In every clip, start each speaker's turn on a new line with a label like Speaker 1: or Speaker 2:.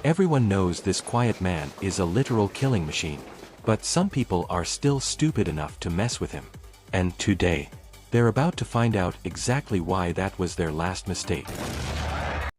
Speaker 1: Everyone knows this quiet man is a literal killing machine. But some people are still stupid enough to mess with him. And today, they're about to find out exactly why that was their last mistake.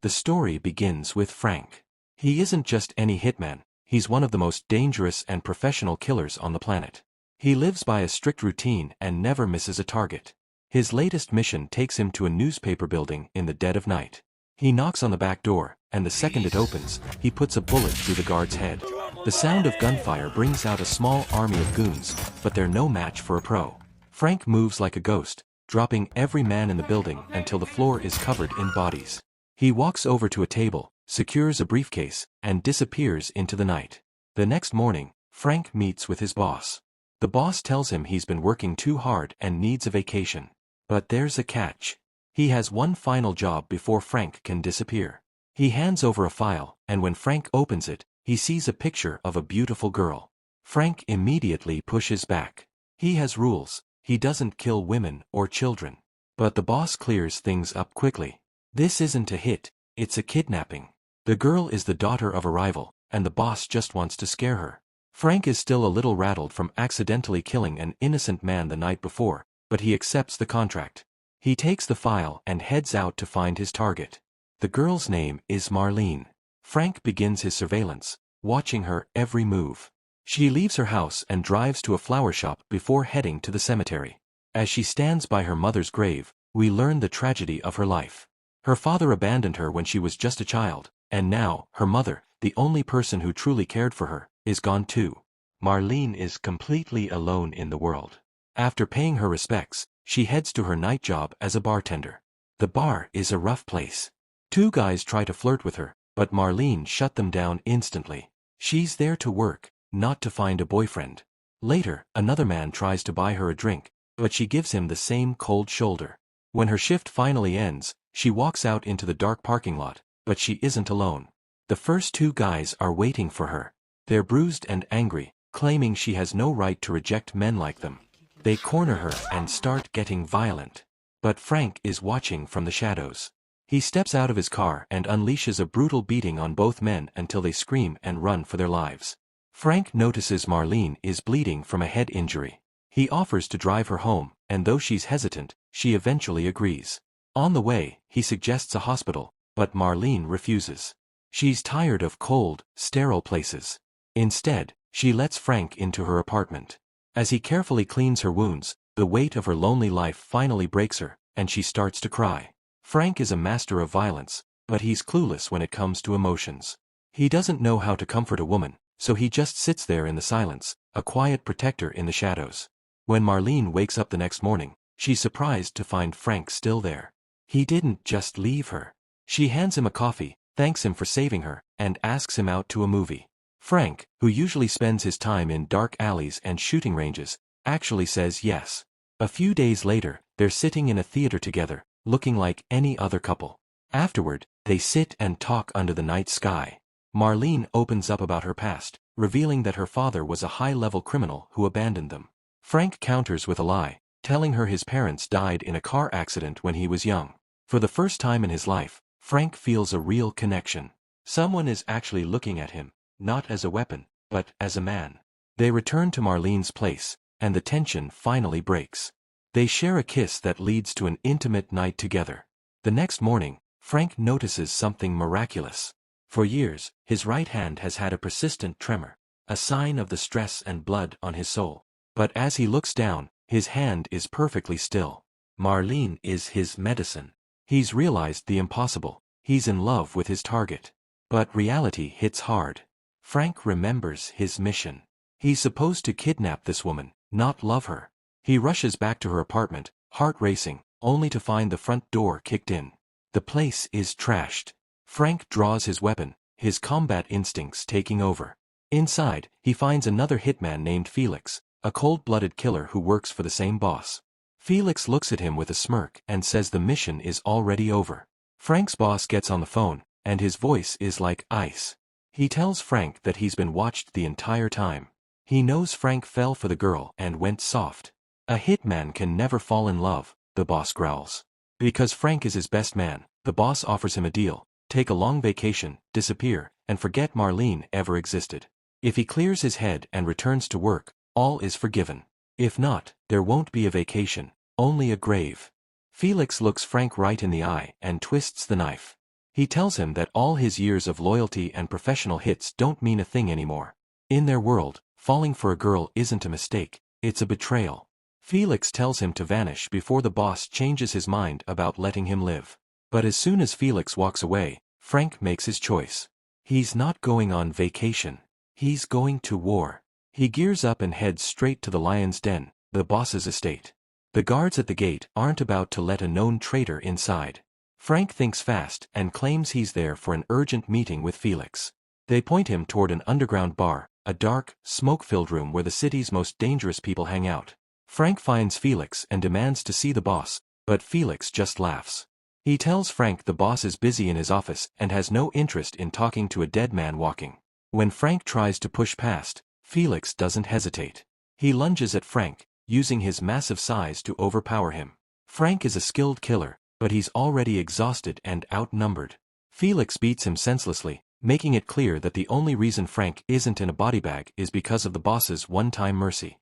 Speaker 1: The story begins with Frank. He isn't just any hitman, he's one of the most dangerous and professional killers on the planet. He lives by a strict routine and never misses a target. His latest mission takes him to a newspaper building in the dead of night. He knocks on the back door, and the second it opens, he puts a bullet through the guard's head. The sound of gunfire brings out a small army of goons, but they're no match for a pro. Frank moves like a ghost, dropping every man in the building until the floor is covered in bodies. He walks over to a table, secures a briefcase, and disappears into the night. The next morning, Frank meets with his boss. The boss tells him he's been working too hard and needs a vacation. But there's a catch. He has one final job before Frank can disappear. He hands over a file, and when Frank opens it, he sees a picture of a beautiful girl. Frank immediately pushes back. He has rules. He doesn't kill women or children. But the boss clears things up quickly. This isn't a hit, it's a kidnapping. The girl is the daughter of a rival, and the boss just wants to scare her. Frank is still a little rattled from accidentally killing an innocent man the night before, but he accepts the contract. He takes the file and heads out to find his target. The girl's name is Marlene. Frank begins his surveillance, watching her every move. She leaves her house and drives to a flower shop before heading to the cemetery. As she stands by her mother's grave, we learn the tragedy of her life. Her father abandoned her when she was just a child, and now, her mother, the only person who truly cared for her, is gone too. Marlene is completely alone in the world. After paying her respects, she heads to her night job as a bartender. The bar is a rough place. Two guys try to flirt with her, but Marlene shut them down instantly. She's there to work, not to find a boyfriend. Later, another man tries to buy her a drink, but she gives him the same cold shoulder. When her shift finally ends, she walks out into the dark parking lot, but she isn't alone. The first two guys are waiting for her. They're bruised and angry, claiming she has no right to reject men like them. They corner her and start getting violent. But Frank is watching from the shadows. He steps out of his car and unleashes a brutal beating on both men until they scream and run for their lives. Frank notices Marlene is bleeding from a head injury. He offers to drive her home, and though she's hesitant, she eventually agrees. On the way, he suggests a hospital, but Marlene refuses. She's tired of cold, sterile places. Instead, she lets Frank into her apartment. As he carefully cleans her wounds, the weight of her lonely life finally breaks her, and she starts to cry. Frank is a master of violence, but he's clueless when it comes to emotions. He doesn't know how to comfort a woman, so he just sits there in the silence, a quiet protector in the shadows. When Marlene wakes up the next morning, she's surprised to find Frank still there. He didn't just leave her. She hands him a coffee, thanks him for saving her, and asks him out to a movie. Frank, who usually spends his time in dark alleys and shooting ranges, actually says yes. A few days later, they're sitting in a theater together, looking like any other couple. Afterward, they sit and talk under the night sky. Marlene opens up about her past, revealing that her father was a high-level criminal who abandoned them. Frank counters with a lie, telling her his parents died in a car accident when he was young. For the first time in his life, Frank feels a real connection. Someone is actually looking at him, not as a weapon, but as a man. They return to Marlene's place, and the tension finally breaks. They share a kiss that leads to an intimate night together. The next morning, Frank notices something miraculous. For years, his right hand has had a persistent tremor, a sign of the stress and blood on his soul. But as he looks down, his hand is perfectly still. Marlene is his medicine. He's realized the impossible. He's in love with his target. But reality hits hard. Frank remembers his mission. He's supposed to kidnap this woman, not love her. He rushes back to her apartment, heart racing, only to find the front door kicked in. The place is trashed. Frank draws his weapon, his combat instincts taking over. Inside, he finds another hitman named Felix, a cold-blooded killer who works for the same boss. Felix looks at him with a smirk and says the mission is already over. Frank's boss gets on the phone, and his voice is like ice. He tells Frank that he's been watched the entire time. He knows Frank fell for the girl and went soft. A hitman can never fall in love, the boss growls. Because Frank is his best man, the boss offers him a deal: take a long vacation, disappear, and forget Marlene ever existed. If he clears his head and returns to work, all is forgiven. If not, there won't be a vacation, only a grave. Felix looks Frank right in the eye and twists the knife. He tells him that all his years of loyalty and professional hits don't mean a thing anymore. In their world, falling for a girl isn't a mistake, it's a betrayal. Felix tells him to vanish before the boss changes his mind about letting him live. But as soon as Felix walks away, Frank makes his choice. He's not going on vacation. He's going to war. He gears up and heads straight to the Lion's Den, the boss's estate. The guards at the gate aren't about to let a known traitor inside. Frank thinks fast and claims he's there for an urgent meeting with Felix. They point him toward an underground bar, a dark, smoke-filled room where the city's most dangerous people hang out. Frank finds Felix and demands to see the boss, but Felix just laughs. He tells Frank the boss is busy in his office and has no interest in talking to a dead man walking. When Frank tries to push past, Felix doesn't hesitate. He lunges at Frank, using his massive size to overpower him. Frank is a skilled killer, but he's already exhausted and outnumbered. Felix beats him senselessly, making it clear that the only reason Frank isn't in a body bag is because of the boss's one-time mercy.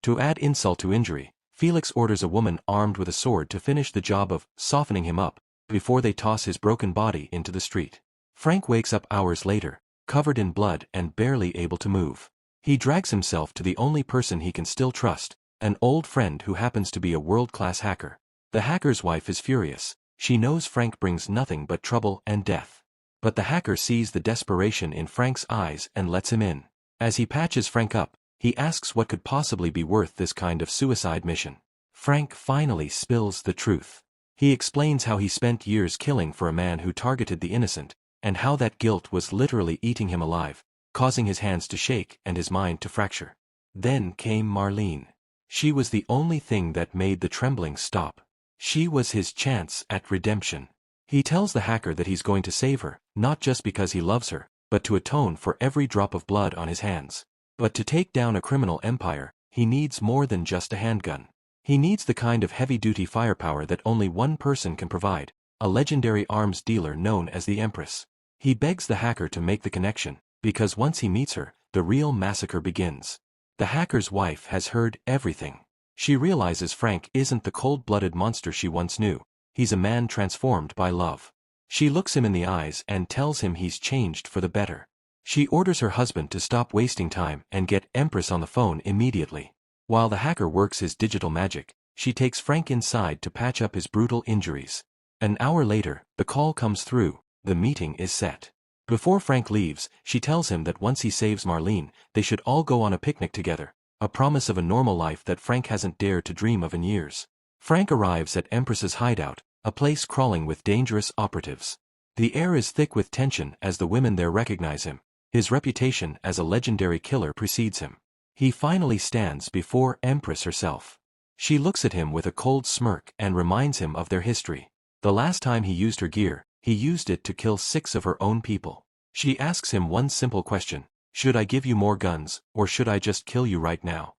Speaker 1: To add insult to injury, Felix orders a woman armed with a sword to finish the job of softening him up before they toss his broken body into the street. Frank wakes up hours later, covered in blood and barely able to move. He drags himself to the only person he can still trust, an old friend who happens to be a world-class hacker. The hacker's wife is furious. She knows Frank brings nothing but trouble and death. But the hacker sees the desperation in Frank's eyes and lets him in. As he patches Frank up, he asks what could possibly be worth this kind of suicide mission. Frank finally spills the truth. He explains how he spent years killing for a man who targeted the innocent, and how that guilt was literally eating him alive, causing his hands to shake and his mind to fracture. Then came Marlene. She was the only thing that made the trembling stop. She was his chance at redemption. He tells the hacker that he's going to save her, not just because he loves her, but to atone for every drop of blood on his hands. But to take down a criminal empire, he needs more than just a handgun. He needs the kind of heavy-duty firepower that only one person can provide, a legendary arms dealer known as the Empress. He begs the hacker to make the connection, because once he meets her, the real massacre begins. The hacker's wife has heard everything. She realizes Frank isn't the cold-blooded monster she once knew. He's a man transformed by love. She looks him in the eyes and tells him he's changed for the better. She orders her husband to stop wasting time and get Empress on the phone immediately. While the hacker works his digital magic, she takes Frank inside to patch up his brutal injuries. An hour later, the call comes through. The meeting is set. Before Frank leaves, she tells him that once he saves Marlene, they should all go on a picnic together, a promise of a normal life that Frank hasn't dared to dream of in years. Frank arrives at Empress's hideout, a place crawling with dangerous operatives. The air is thick with tension as the women there recognize him. His reputation as a legendary killer precedes him. He finally stands before Empress herself. She looks at him with a cold smirk and reminds him of their history. The last time he used her gear, he used it to kill 6 of her own people. She asks him one simple question: should I give you more guns, or should I just kill you right now?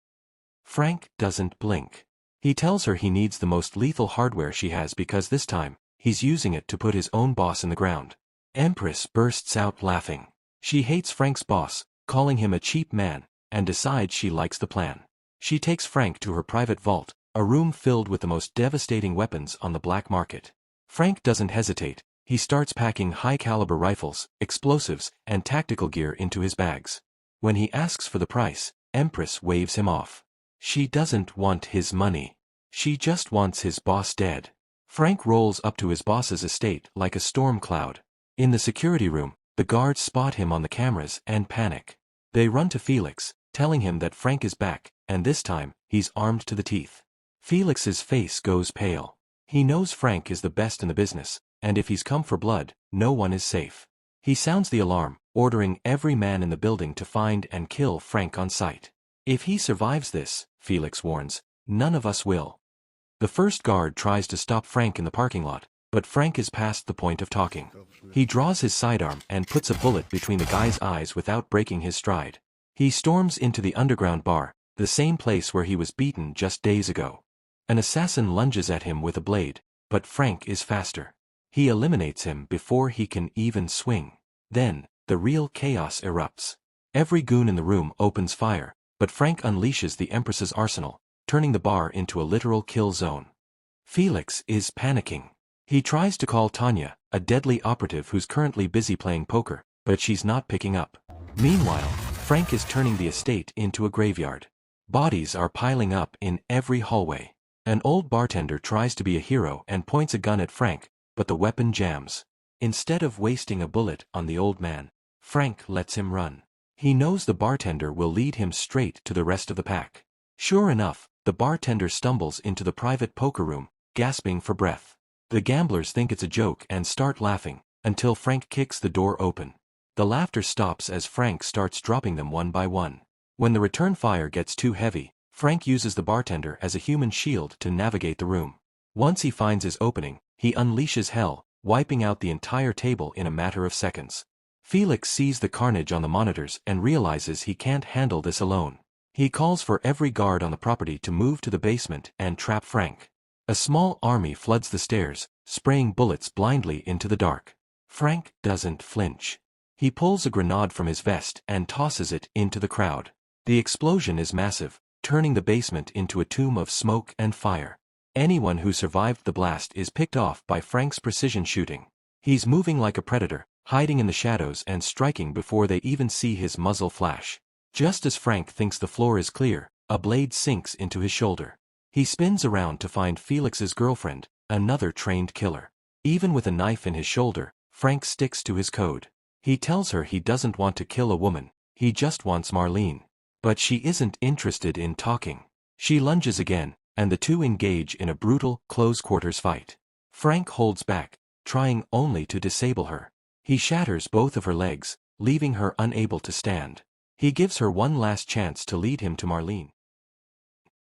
Speaker 1: Frank doesn't blink. He tells her he needs the most lethal hardware she has because this time, he's using it to put his own boss in the ground. Empress bursts out laughing. She hates Frank's boss, calling him a cheap man, and decides she likes the plan. She takes Frank to her private vault, a room filled with the most devastating weapons on the black market. Frank doesn't hesitate. He starts packing high-caliber rifles, explosives, and tactical gear into his bags. When he asks for the price, Empress waves him off. She doesn't want his money. She just wants his boss dead. Frank rolls up to his boss's estate like a storm cloud. In the security room, the guards spot him on the cameras and panic. They run to Felix, telling him that Frank is back, and this time, he's armed to the teeth. Felix's face goes pale. He knows Frank is the best in the business, and if he's come for blood, no one is safe. He sounds the alarm, ordering every man in the building to find and kill Frank on sight. If he survives this, Felix warns, none of us will. The first guard tries to stop Frank in the parking lot, but Frank is past the point of talking. He draws his sidearm and puts a bullet between the guy's eyes without breaking his stride. He storms into the underground bar, the same place where he was beaten just days ago. An assassin lunges at him with a blade, but Frank is faster. He eliminates him before he can even swing. Then, the real chaos erupts. Every goon in the room opens fire, but Frank unleashes the Empress's arsenal, turning the bar into a literal kill zone. Felix is panicking. He tries to call Tanya, a deadly operative who's currently busy playing poker, but she's not picking up. Meanwhile, Frank is turning the estate into a graveyard. Bodies are piling up in every hallway. An old bartender tries to be a hero and points a gun at Frank, but the weapon jams. Instead of wasting a bullet on the old man, Frank lets him run. He knows the bartender will lead him straight to the rest of the pack. Sure enough, the bartender stumbles into the private poker room, gasping for breath. The gamblers think it's a joke and start laughing, until Frank kicks the door open. The laughter stops as Frank starts dropping them one by one. When the return fire gets too heavy, Frank uses the bartender as a human shield to navigate the room. Once he finds his opening, he unleashes hell, wiping out the entire table in a matter of seconds. Felix sees the carnage on the monitors and realizes he can't handle this alone. He calls for every guard on the property to move to the basement and trap Frank. A small army floods the stairs, spraying bullets blindly into the dark. Frank doesn't flinch. He pulls a grenade from his vest and tosses it into the crowd. The explosion is massive, turning the basement into a tomb of smoke and fire. Anyone who survived the blast is picked off by Frank's precision shooting. He's moving like a predator, hiding in the shadows and striking before they even see his muzzle flash. Just as Frank thinks the floor is clear, a blade sinks into his shoulder. He spins around to find Felix's girlfriend, another trained killer. Even with a knife in his shoulder, Frank sticks to his code. He tells her he doesn't want to kill a woman, he just wants Marlene. But she isn't interested in talking. She lunges again, and the two engage in a brutal, close-quarters fight. Frank holds back, trying only to disable her. He shatters both of her legs, leaving her unable to stand. He gives her one last chance to lead him to Marlene.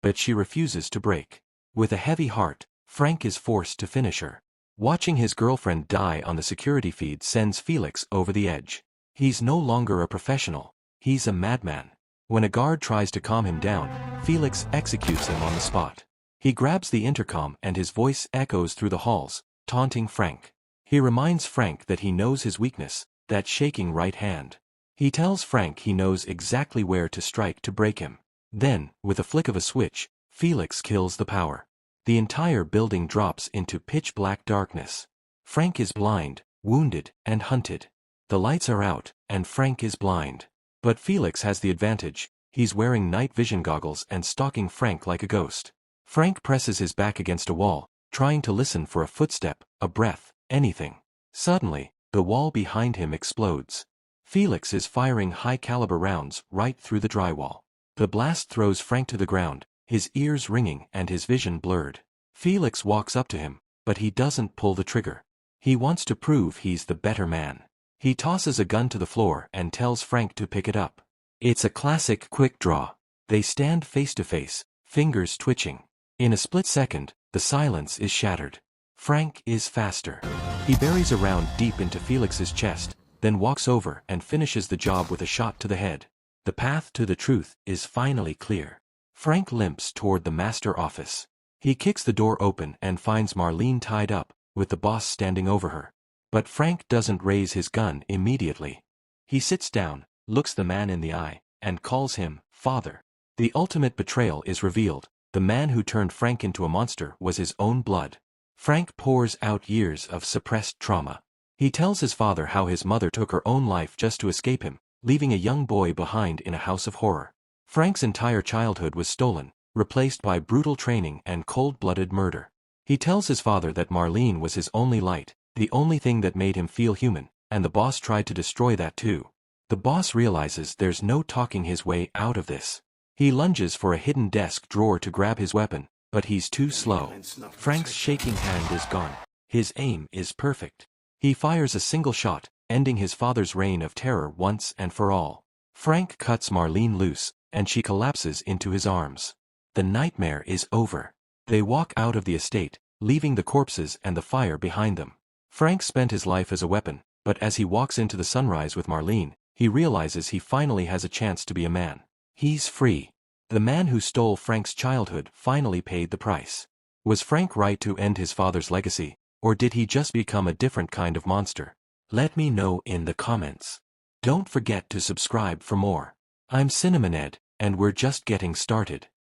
Speaker 1: But she refuses to break. With a heavy heart, Frank is forced to finish her. Watching his girlfriend die on the security feed sends Felix over the edge. He's no longer a professional, he's a madman. When a guard tries to calm him down, Felix executes him on the spot. He grabs the intercom and his voice echoes through the halls, taunting Frank. He reminds Frank that he knows his weakness, that shaking right hand. He tells Frank he knows exactly where to strike to break him. Then, with a flick of a switch, Felix kills the power. The entire building drops into pitch-black darkness. Frank is blind, wounded, and hunted. The lights are out, and Frank is blind. But Felix has the advantage. He's wearing night vision goggles and stalking Frank like a ghost. Frank presses his back against a wall, trying to listen for a footstep, a breath, anything. Suddenly, the wall behind him explodes. Felix is firing high-caliber rounds right through the drywall. The blast throws Frank to the ground, his ears ringing and his vision blurred. Felix walks up to him, but he doesn't pull the trigger. He wants to prove he's the better man. He tosses a gun to the floor and tells Frank to pick it up. It's a classic quick draw. They stand face to face, fingers twitching. In a split second, the silence is shattered. Frank is faster. He buries a round deep into Felix's chest, then walks over and finishes the job with a shot to the head. The path to the truth is finally clear. Frank limps toward the master office. He kicks the door open and finds Marlene tied up, with the boss standing over her. But Frank doesn't raise his gun immediately. He sits down, looks the man in the eye, and calls him father. The ultimate betrayal is revealed. The man who turned Frank into a monster was his own blood. Frank pours out years of suppressed trauma. He tells his father how his mother took her own life just to escape him, leaving a young boy behind in a house of horror. Frank's entire childhood was stolen, replaced by brutal training and cold-blooded murder. He tells his father that Marlene was his only light, the only thing that made him feel human, and the boss tried to destroy that too. The boss realizes there's no talking his way out of this. He lunges for a hidden desk drawer to grab his weapon, but he's too slow. Frank's shaking hand is gone. His aim is perfect. He fires a single shot, ending his father's reign of terror once and for all. Frank cuts Marlene loose, and she collapses into his arms. The nightmare is over. They walk out of the estate, leaving the corpses and the fire behind them. Frank spent his life as a weapon, but as he walks into the sunrise with Marlene, he realizes he finally has a chance to be a man. He's free. The man who stole Frank's childhood finally paid the price. Was Frank right to end his father's legacy, or did he just become a different kind of monster? Let me know in the comments. Don't forget to subscribe for more. I'm Cinemaned, and we're just getting started.